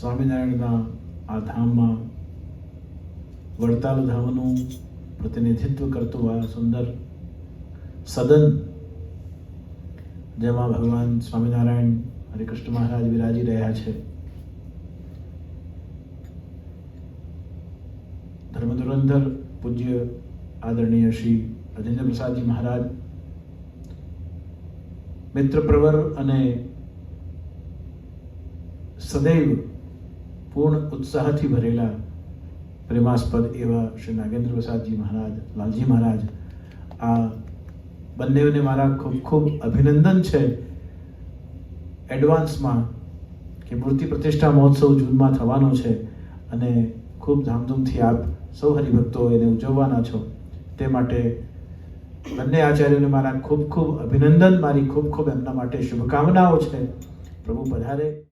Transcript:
સ્વામિનારાયણના આ ધામમાં વડતાલ ધામનું પ્રતિનિધિત્વ કરતું આ સુંદર સદન, જેમાં ભગવાન સ્વામિનારાયણ હરિકૃષ્ણ મહારાજ વિરાજી રહ્યા છે. ધર્મધુરંધર પૂજ્ય આદરણીય શ્રી રાજેન્દ્ર પ્રસાદજી મહારાજ મિત્રપ્રવર અને સદૈવ પૂર્ણ ઉત્સાહથી ભરેલા પ્રેમાસ્પદ એવા શ્રી નાગેન્દ્ર પ્રસાદજી મહારાજ, લાલજી મહારાજ, આ બંનેઓને મારા ખૂબ ખૂબ અભિનંદન છે એડવાન્સમાં કે મૂર્તિ પ્રતિષ્ઠા મહોત્સવ જૂનમાં થવાનો છે અને ખૂબ ધામધૂમથી આપ સૌ હરિભક્તો એને ઉજવવાના છો. તે માટે બંને આચાર્યોને મારા ખૂબ ખૂબ અભિનંદન, મારી ખૂબ ખૂબ એમના માટે શુભકામનાઓ છે. પ્રભુ પધારે.